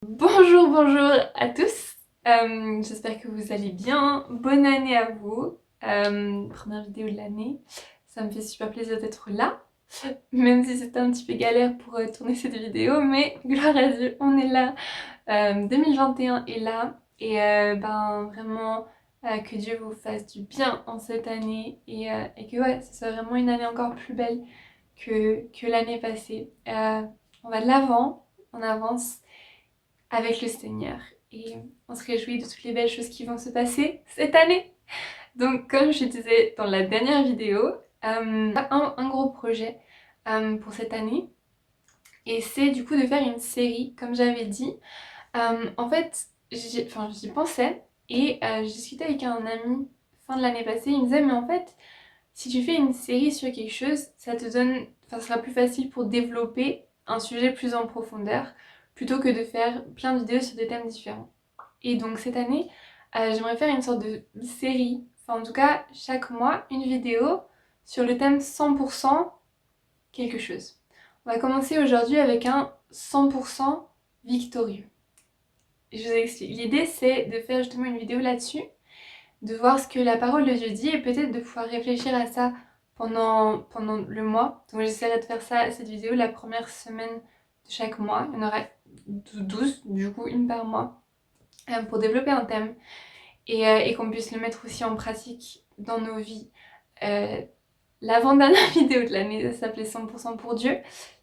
Bonjour, bonjour à tous. J'espère que vous allez bien. Bonne année à vous. Première vidéo de l'année. Ça me fait super plaisir d'être là. Même si c'était un petit peu galère pour tourner cette vidéo, mais gloire à Dieu, on est là. 2021 est là. Et vraiment que Dieu vous fasse du bien en cette année et que ouais, ce soit vraiment une année encore plus belle que l'année passée. On va de l'avant, on avance avec le Seigneur. Et on se réjouit de toutes les belles choses qui vont se passer cette année. Donc comme je disais dans la dernière vidéo, un gros projet pour cette année. Et c'est du coup de faire une série, comme j'avais dit. En fait, j'y pensais et j'ai discuté avec un ami fin de l'année passée. Il me disait, mais en fait, si tu fais une série sur quelque chose, ça te donne, enfin, ce sera plus facile pour développer un sujet plus en profondeur plutôt que de faire plein de vidéos sur des thèmes différents. Et donc cette année, j'aimerais faire une sorte de série, enfin en tout cas chaque mois une vidéo sur le thème 100% quelque chose. On va commencer aujourd'hui avec un 100% victorieux. Je vous explique. L'idée c'est de faire justement une vidéo là-dessus, de voir ce que la parole de Dieu dit et peut-être de pouvoir réfléchir à ça pendant le mois. Donc j'essaierai de faire ça, cette vidéo, la première semaine de chaque mois. Il y en aura 12, du coup une par mois, pour développer un thème et qu'on puisse le mettre aussi en pratique dans nos vies. L'avant-dernière vidéo de l'année, ça s'appelait 100% pour Dieu.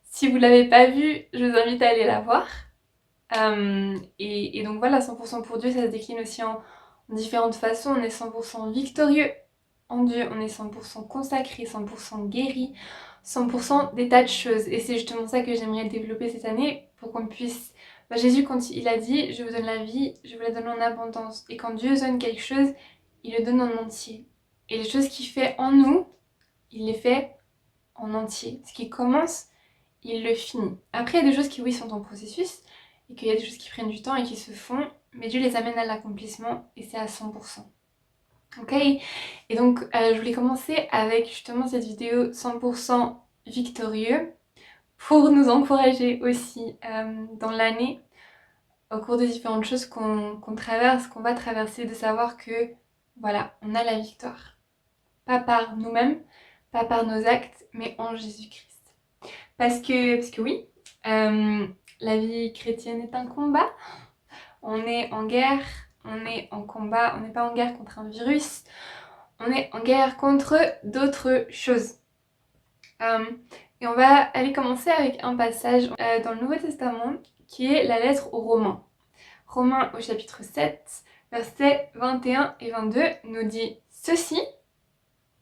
Si vous ne l'avez pas vue, je vous invite à aller la voir. Et donc voilà, 100% pour Dieu, ça se décline aussi en différentes façons. On est 100% victorieux en Dieu, on est 100% consacré, 100% guéri, 100% des tas de choses. Et c'est justement ça que j'aimerais développer cette année pour qu'on puisse... Jésus, quand il a dit « Je vous donne la vie, je vous la donne en abondance ». Et quand Dieu donne quelque chose, il le donne en entier. Et les choses qu'il fait en nous, il les fait en entier. Ce qui commence, il le finit. Après, il y a des choses qui, oui, sont en processus, et qu'il y a des choses qui prennent du temps et qui se font, mais Dieu les amène à l'accomplissement, et c'est à 100%. Ok. Et donc, je voulais commencer avec justement cette vidéo 100% victorieux, pour nous encourager aussi dans l'année, au cours des différentes choses qu'on traverse, qu'on va traverser, de savoir que, voilà, on a la victoire. Pas par nous-mêmes, pas par nos actes, mais en Jésus-Christ. Parce que oui, la vie chrétienne est un combat. On est en guerre, on est en combat, on n'est pas en guerre contre un virus, on est en guerre contre d'autres choses. Et on va aller commencer avec un passage dans le Nouveau Testament qui est la lettre aux Romains. Romains au chapitre 7, versets 21 et 22 nous dit ceci: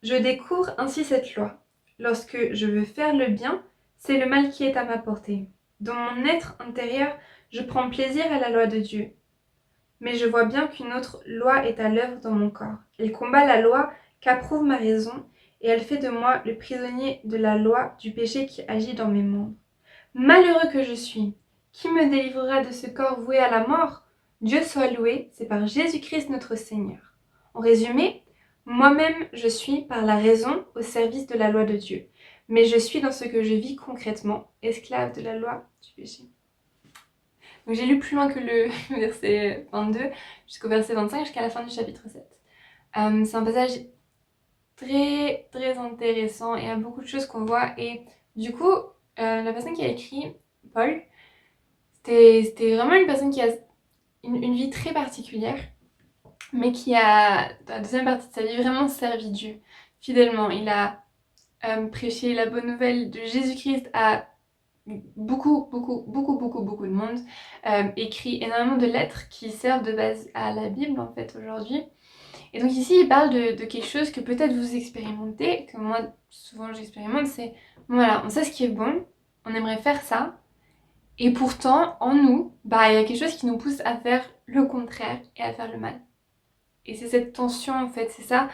je découvre ainsi cette loi. Lorsque je veux faire le bien, c'est le mal qui est à ma portée. Dans mon être intérieur, je prends plaisir à la loi de Dieu. Mais je vois bien qu'une autre loi est à l'œuvre dans mon corps. Elle combat la loi qu'approuve ma raison, et elle fait de moi le prisonnier de la loi du péché qui agit dans mes membres. Malheureux que je suis! Qui me délivrera de ce corps voué à la mort? Dieu soit loué, c'est par Jésus-Christ notre Seigneur. En résumé, moi-même je suis par la raison au service de la loi de Dieu, mais je suis dans ce que je vis concrètement, esclave de la loi du péché. Donc j'ai lu plus loin que le verset 22 jusqu'au verset 25, jusqu'à la fin du chapitre 7. C'est un passage très très intéressant et il y a beaucoup de choses qu'on voit. Et du coup, la personne qui a écrit, Paul, c'était vraiment une personne qui a une vie très particulière, mais qui a, dans la deuxième partie de sa vie, vraiment servi Dieu fidèlement. Il a prêché la bonne nouvelle de Jésus-Christ à beaucoup de monde, écrit énormément de lettres qui servent de base à la Bible en fait aujourd'hui. Et donc ici il parle de quelque chose que peut-être vous expérimentez, que moi souvent j'expérimente, c'est voilà, on sait ce qui est bon, on aimerait faire ça, et pourtant en nous, il y a quelque chose qui nous pousse à faire le contraire et à faire le mal. Et c'est cette tension en fait, c'est ça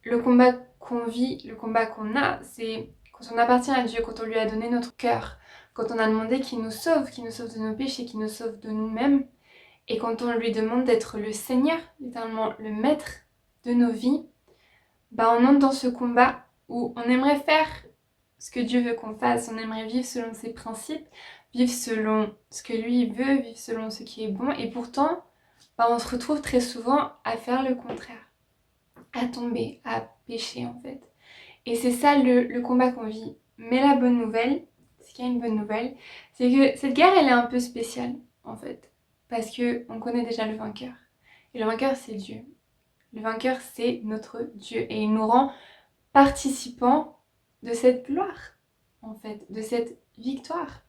le combat qu'on vit, le combat qu'on a, c'est quand on appartient à Dieu, quand on lui a donné notre cœur, quand on a demandé qu'il nous sauve de nos péchés, qu'il nous sauve de nous-mêmes, et quand on lui demande d'être le Seigneur, littéralement le maître de nos vies, on entre dans ce combat où on aimerait faire ce que Dieu veut qu'on fasse, on aimerait vivre selon ses principes, vivre selon ce que lui veut, vivre selon ce qui est bon. Et pourtant, on se retrouve très souvent à faire le contraire, à tomber, à pécher en fait. Et c'est ça le combat qu'on vit. Mais la bonne nouvelle, c'est qu'il y a une bonne nouvelle, c'est que cette guerre, elle est un peu spéciale en fait. Parce qu'on connaît déjà le vainqueur. Et le vainqueur, c'est Dieu. Le vainqueur, c'est notre Dieu. Et il nous rend participants de cette gloire, en fait, de cette victoire.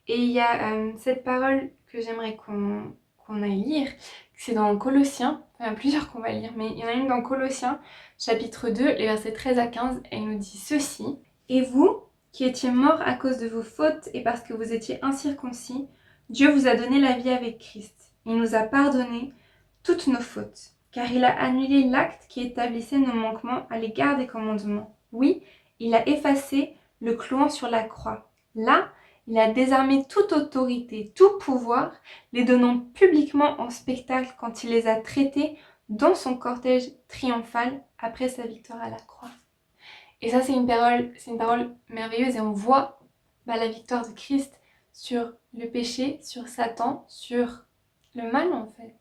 Et il y a cette parole que j'aimerais qu'on aille lire, c'est dans Colossiens, enfin, il y a plusieurs qu'on va lire, mais il y en a une dans Colossiens, chapitre 2, les versets 13 à 15, elle nous dit ceci. Et vous, qui étiez morts à cause de vos fautes et parce que vous étiez incirconcis, Dieu vous a donné la vie avec Christ. Il nous a pardonné toutes nos fautes, car il a annulé l'acte qui établissait nos manquements à l'égard des commandements. Oui, il a effacé le clouant sur la croix. Là, il a désarmé toute autorité, tout pouvoir, les donnant publiquement en spectacle quand il les a traités dans son cortège triomphal après sa victoire à la croix. Et ça, c'est une parole merveilleuse et on voit la victoire de Christ sur le péché, sur Satan, sur le mal en fait.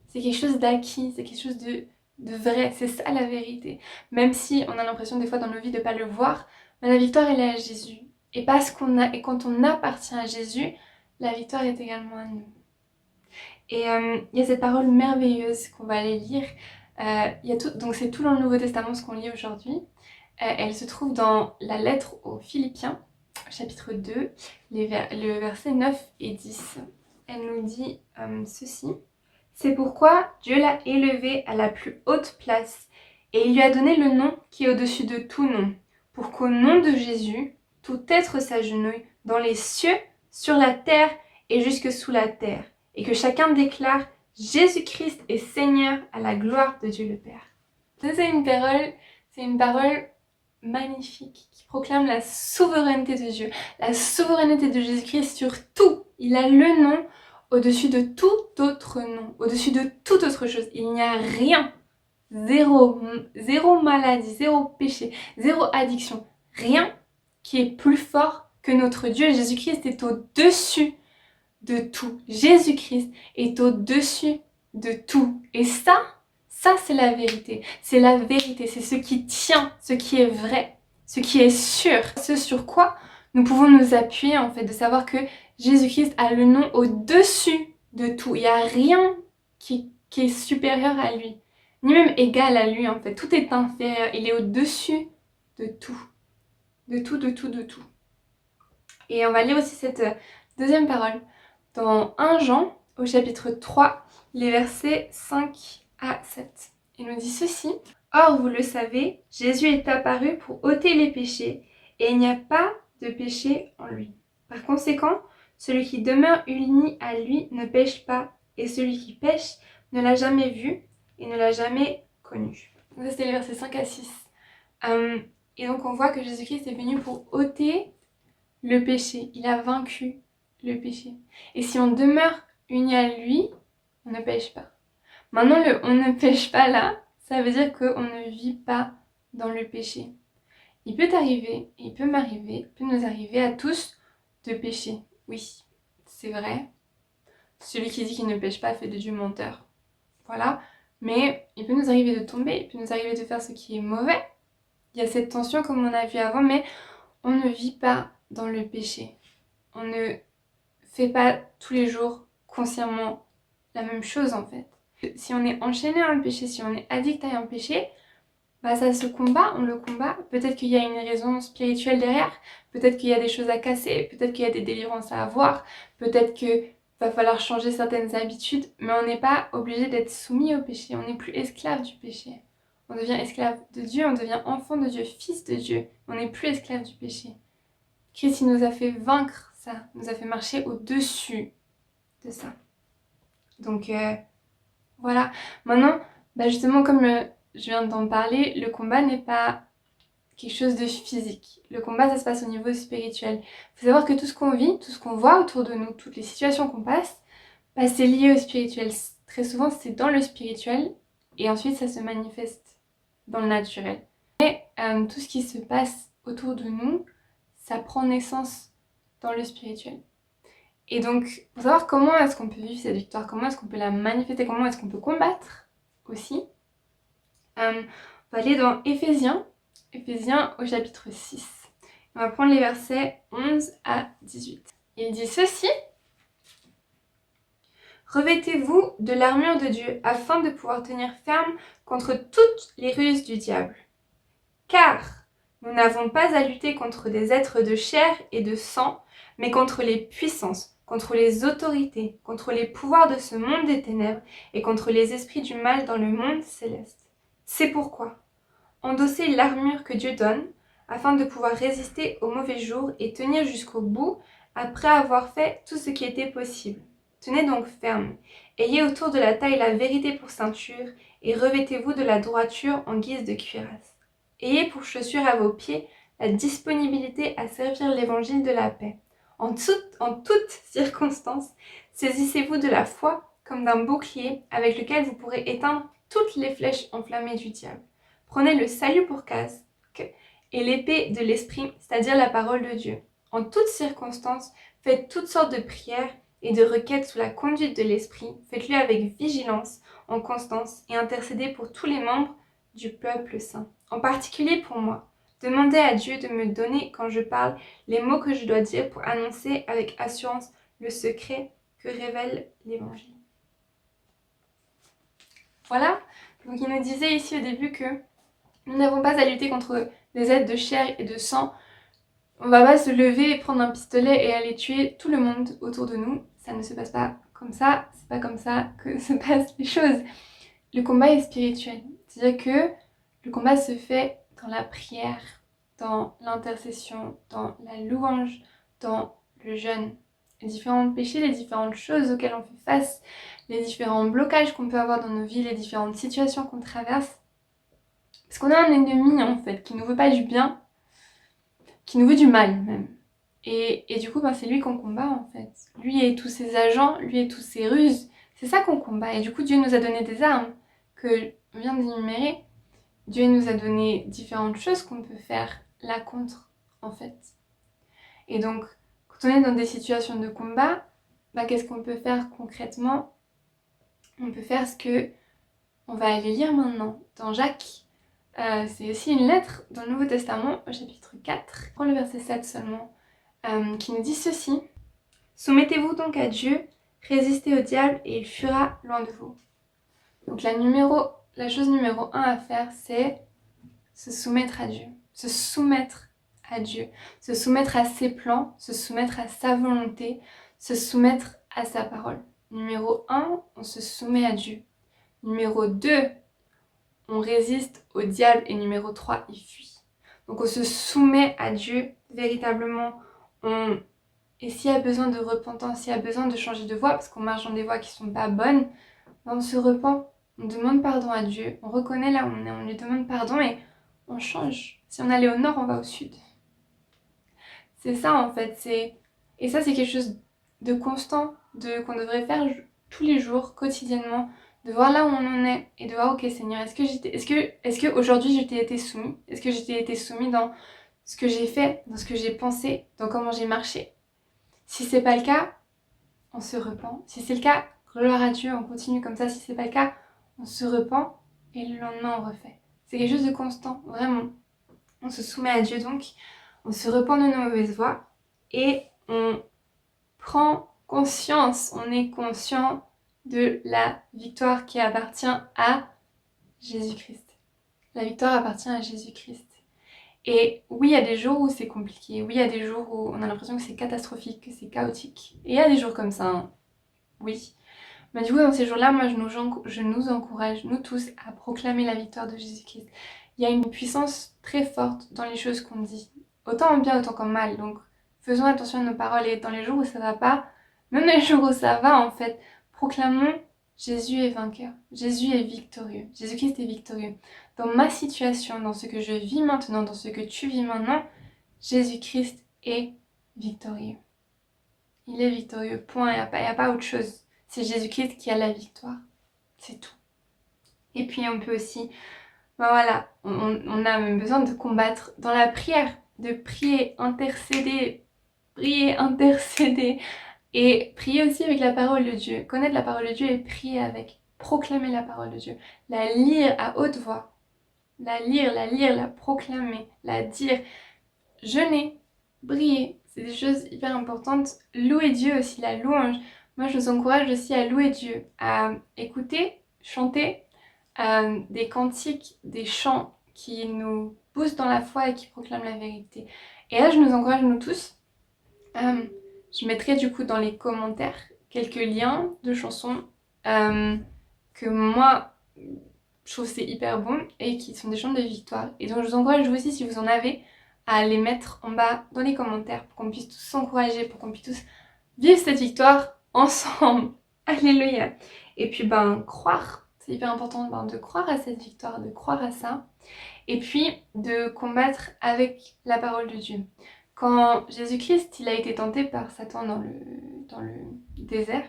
C'est quelque chose d'acquis, c'est quelque chose de vrai, c'est ça la vérité. Même si on a l'impression des fois dans nos vies de ne pas le voir, la victoire elle est à Jésus. Et parce qu'on a, et quand on appartient à Jésus, la victoire est également à nous. Et il y a cette parole merveilleuse qu'on va aller lire. Donc c'est tout dans le Nouveau Testament ce qu'on lit aujourd'hui. Elle se trouve dans la lettre aux Philippiens, chapitre 2, le verset 9 et 10. Elle nous dit ceci. C'est pourquoi Dieu l'a élevé à la plus haute place et il lui a donné le nom qui est au-dessus de tout nom, pour qu'au nom de Jésus, tout être s'agenouille dans les cieux, sur la terre et jusque sous la terre, et que chacun déclare Jésus-Christ est Seigneur à la gloire de Dieu le Père. Ça, c'est une parole magnifique qui proclame la souveraineté de Dieu, la souveraineté de Jésus-Christ sur tout. Il a le nom au-dessus de tout autre nom, au-dessus de toute autre chose. Il n'y a rien, zéro maladie, zéro péché, zéro addiction, rien qui est plus fort que notre Dieu. Jésus-Christ est au-dessus de tout. Jésus-Christ est au-dessus de tout. Et ça c'est la vérité. C'est la vérité, c'est ce qui tient, ce qui est vrai, ce qui est sûr. Ce sur quoi nous pouvons nous appuyer en fait, de savoir que Jésus-Christ a le nom au-dessus de tout. Il n'y a rien qui est supérieur à lui, ni même égal à lui en fait. Tout est inférieur, il est au-dessus de tout. De tout, de tout, de tout. Et on va lire aussi cette deuxième parole dans 1 Jean au chapitre 3, les versets 5 à 7. Il nous dit ceci. Or, vous le savez, Jésus est apparu pour ôter les péchés, et il n'y a pas de péché en lui. Par conséquent, celui qui demeure uni à lui ne pêche pas, et celui qui pêche ne l'a jamais vu et ne l'a jamais connu. Ça, c'était les versets 5 à 6. Et donc, on voit que Jésus-Christ est venu pour ôter le péché. Il a vaincu le péché. Et si on demeure uni à lui, on ne pêche pas. Maintenant, le on ne pêche pas là, ça veut dire qu'on ne vit pas dans le péché. Il peut t'arriver, il peut m'arriver, il peut nous arriver à tous de pécher. Oui, c'est vrai. Celui qui dit qu'il ne pêche pas fait de Dieu menteur. Voilà. Mais il peut nous arriver de tomber, il peut nous arriver de faire ce qui est mauvais. Il y a cette tension comme on a vu avant, mais on ne vit pas dans le péché. On ne fait pas tous les jours consciemment la même chose en fait. Si on est enchaîné à un péché, si on est addict à un péché, ça se combat, on le combat. Peut-être qu'il y a une raison spirituelle derrière, peut-être qu'il y a des choses à casser, peut-être qu'il y a des délivrances à avoir, peut-être qu'il va falloir changer certaines habitudes, mais on n'est pas obligé d'être soumis au péché, on n'est plus esclave du péché. On devient esclave de Dieu, on devient enfant de Dieu, fils de Dieu, on n'est plus esclave du péché. Christ, il nous a fait vaincre ça, nous a fait marcher au-dessus de ça. Donc voilà. Maintenant, justement, comme je viens d'en parler, le combat n'est pas quelque chose de physique. Le combat, ça se passe au niveau spirituel. Il faut savoir que tout ce qu'on vit, tout ce qu'on voit autour de nous, toutes les situations qu'on passe, c'est lié au spirituel. Très souvent, c'est dans le spirituel et ensuite, ça se manifeste dans le naturel. Mais tout ce qui se passe autour de nous, ça prend naissance dans le spirituel. Et donc, pour savoir comment est-ce qu'on peut vivre cette victoire, comment est-ce qu'on peut la manifester, comment est-ce qu'on peut combattre aussi, on va aller dans Éphésiens au chapitre 6. On va prendre les versets 11 à 18. Il dit ceci: Revêtez-vous de l'armure de Dieu afin de pouvoir tenir ferme contre toutes les ruses du diable. Car nous n'avons pas à lutter contre des êtres de chair et de sang, mais contre les puissances, contre les autorités, contre les pouvoirs de ce monde des ténèbres et contre les esprits du mal dans le monde céleste. C'est pourquoi endossez l'armure que Dieu donne, afin de pouvoir résister aux mauvais jours et tenir jusqu'au bout après avoir fait tout ce qui était possible. Tenez donc ferme, ayez autour de la taille la vérité pour ceinture, et revêtez-vous de la droiture en guise de cuirasse. Ayez pour chaussure à vos pieds la disponibilité à servir l'évangile de la paix. En toute circonstance, saisissez-vous de la foi comme d'un bouclier avec lequel vous pourrez éteindre toutes les flèches enflammées du diable. Prenez le salut pour casque et l'épée de l'esprit, c'est-à-dire la parole de Dieu. En toutes circonstances, faites toutes sortes de prières et de requêtes sous la conduite de l'esprit. Faites-le avec vigilance, en constance, et intercédez pour tous les membres du peuple saint. En particulier pour moi. Demandez à Dieu de me donner, quand je parle, les mots que je dois dire pour annoncer avec assurance le secret que révèle l'Évangile. Voilà, donc il nous disait ici au début que nous n'avons pas à lutter contre des êtres de chair et de sang. On va pas se lever et prendre un pistolet et aller tuer tout le monde autour de nous. Ça ne se passe pas comme ça, c'est pas comme ça que se passent les choses. Le combat est spirituel, c'est-à-dire que le combat se fait dans la prière, dans l'intercession, dans la louange, dans le jeûne. Les différents péchés, les différentes choses auxquelles on fait face, les différents blocages qu'on peut avoir dans nos vies, les différentes situations qu'on traverse. Parce qu'on a un ennemi en fait qui nous veut pas du bien, qui nous veut du mal même. Et du coup, c'est lui qu'on combat en fait. Lui et tous ses agents, lui et tous ses ruses, c'est ça qu'on combat. Et du coup, Dieu nous a donné des armes que on vient d'énumérer. Dieu nous a donné différentes choses qu'on peut faire là contre en fait. Et donc, quand on est dans des situations de combat, qu'est-ce qu'on peut faire concrètement? On peut faire ce que on va aller lire maintenant dans Jacques. C'est aussi une lettre dans le Nouveau Testament, au chapitre 4. Prends le verset 7 seulement, qui nous dit ceci. Soumettez-vous donc à Dieu, résistez au diable et il fuira loin de vous. Donc la chose numéro 1 à faire, c'est se soumettre à Dieu. Se soumettre à Dieu. Se soumettre à ses plans, se soumettre à sa volonté, se soumettre à sa parole. Numéro 1, on se soumet à Dieu. Numéro 2, on résiste au diable. Et numéro 3, il fuit. Donc on se soumet à Dieu véritablement. Et s'il y a besoin de repentance, s'il y a besoin de changer de voie, parce qu'on marche dans des voies qui sont pas bonnes, on se repent, on demande pardon à Dieu, on reconnaît là où on est, on lui demande pardon et on change. Si on allait au nord, on va au sud. C'est ça en fait, et ça c'est quelque chose de constant, qu'on devrait faire tous les jours, quotidiennement, de voir là où on en est et de voir, ok Seigneur, est-ce que aujourd'hui je t'ai été soumis? Est-ce que je t'ai été soumis dans ce que j'ai fait, dans ce que j'ai pensé, dans comment j'ai marché? Si c'est pas le cas, on se repent. Si c'est le cas, gloire à Dieu, on continue comme ça. Si c'est pas le cas, on se repent et le lendemain on refait. C'est quelque chose de constant, vraiment. On se soumet à Dieu donc, on se repent de nos mauvaises voies et on prend conscience, on est conscient de la victoire qui appartient à Jésus-Christ. La victoire appartient à Jésus-Christ. Et oui, il y a des jours où c'est compliqué, oui, il y a des jours où on a l'impression que c'est catastrophique, que c'est chaotique. Et il y a des jours comme ça, hein. Oui. Mais du coup, dans ces jours-là, moi, je nous encourage, nous tous, à proclamer la victoire de Jésus-Christ. Il y a une puissance très forte dans les choses qu'on dit, autant en bien, autant qu'en mal. Donc, faisons attention à nos paroles et dans les jours où ça va pas, même dans les jours où ça va, en fait, proclamons Jésus est vainqueur, Jésus est victorieux, Jésus-Christ est victorieux. Dans ma situation, dans ce que je vis maintenant, dans ce que tu vis maintenant, Jésus-Christ est victorieux. Il est victorieux, point, il n'y a pas autre chose. C'est Jésus-Christ qui a la victoire, c'est tout. Et puis on peut aussi, voilà, on a même besoin de combattre dans la prière, de prier, intercéder, Et prier aussi avec la parole de Dieu. Connaître la parole de Dieu et prier avec. Proclamer la parole de Dieu. La lire à haute voix. La lire, la proclamer, la dire. Jeûner, briller. C'est des choses hyper importantes. Louer Dieu aussi, la louange. Moi, je vous encourage aussi à louer Dieu, à écouter, chanter des cantiques, des chants qui nous boostent dans la foi et qui proclament la vérité. Et là, je nous encourage, nous tous. Je mettrai du coup dans les commentaires quelques liens de chansons que moi, je trouve c'est hyper bon et qui sont des chants de victoire. Et donc, je vous encourage vous aussi, si vous en avez, à les mettre en bas dans les commentaires pour qu'on puisse tous s'encourager, pour qu'on puisse tous vivre cette victoire ensemble. Alléluia. Et puis, croire. C'est hyper important de croire à cette victoire, de croire à ça. Et puis, de combattre avec la parole de Dieu. Quand Jésus-Christ il a été tenté par Satan dans le désert,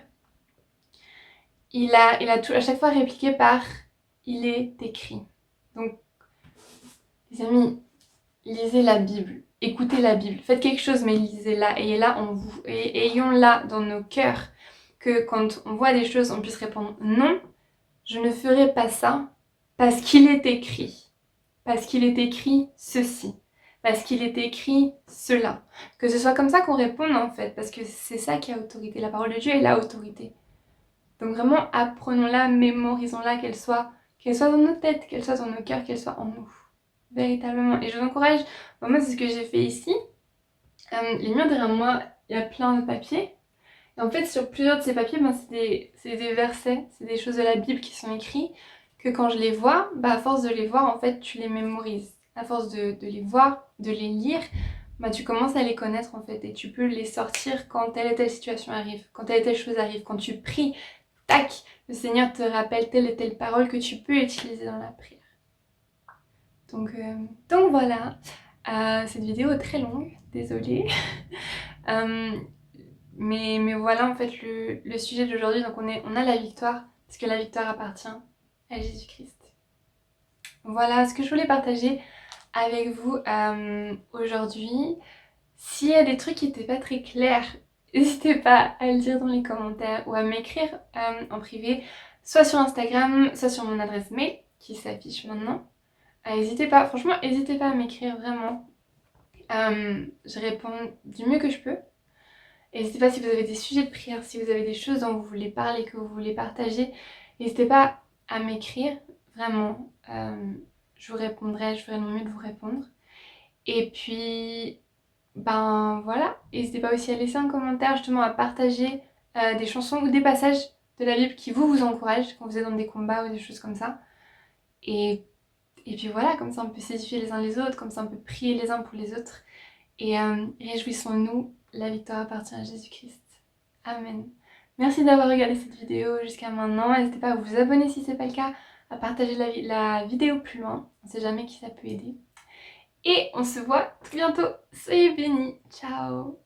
il a à chaque fois répliqué par « il est écrit ». Donc, les amis, lisez la Bible, écoutez la Bible, faites quelque chose mais lisez-la, ayez-la en vous, et ayons-la dans nos cœurs, que quand on voit des choses, on puisse répondre « non, je ne ferai pas ça parce qu'il est écrit, parce qu'il est écrit ceci ». Parce qu'il est écrit cela. Que ce soit comme ça qu'on réponde en fait, parce que c'est ça qui a autorité. La parole de Dieu est la autorité. Donc vraiment, apprenons-la, mémorisons-la, qu'elle soit dans nos têtes, qu'elle soit dans nos cœurs, qu'elle soit en nous. Véritablement. Et je vous encourage, moi c'est ce que j'ai fait ici. Les murs derrière moi, il y a plein de papiers. Et en fait, sur plusieurs de ces papiers, c'est des versets, c'est des choses de la Bible qui sont écrits, que quand je les vois, à force de les voir, en fait, tu les mémorises. À force de les voir, de les lire, tu commences à les connaître en fait et tu peux les sortir quand telle et telle situation arrive, quand telle et telle chose arrive, quand tu pries, tac, le Seigneur te rappelle telle et telle parole que tu peux utiliser dans la prière. Donc voilà, cette vidéo est très longue, désolée. Mais voilà en fait le sujet d'aujourd'hui, donc on a la victoire, parce que la victoire appartient à Jésus-Christ. Voilà ce que je voulais partager avec vous aujourd'hui. S'il y a des trucs qui n'étaient pas très clairs, n'hésitez pas à le dire dans les commentaires ou à m'écrire en privé, soit sur Instagram, soit sur mon adresse mail qui s'affiche maintenant. N'hésitez pas, franchement, n'hésitez pas à m'écrire vraiment. Je réponds du mieux que je peux. N'hésitez pas si vous avez des sujets de prière, si vous avez des choses dont vous voulez parler, que vous voulez partager. N'hésitez pas à m'écrire, vraiment. Je vous répondrai, je ferai mon mieux de vous répondre. Et puis, voilà. N'hésitez pas aussi à laisser un commentaire, justement à partager des chansons ou des passages de la Bible qui vous encouragent quand vous êtes dans des combats ou des choses comme ça. Et puis voilà, comme ça on peut s'édifier les uns les autres, comme ça on peut prier les uns pour les autres. Et réjouissons-nous, la victoire appartient à Jésus-Christ. Amen. Merci d'avoir regardé cette vidéo jusqu'à maintenant. N'hésitez pas à vous abonner si ce n'est pas le cas, à partager la vidéo plus loin. On ne sait jamais qui ça peut aider. Et on se voit tout bientôt. Soyez bénis. Ciao.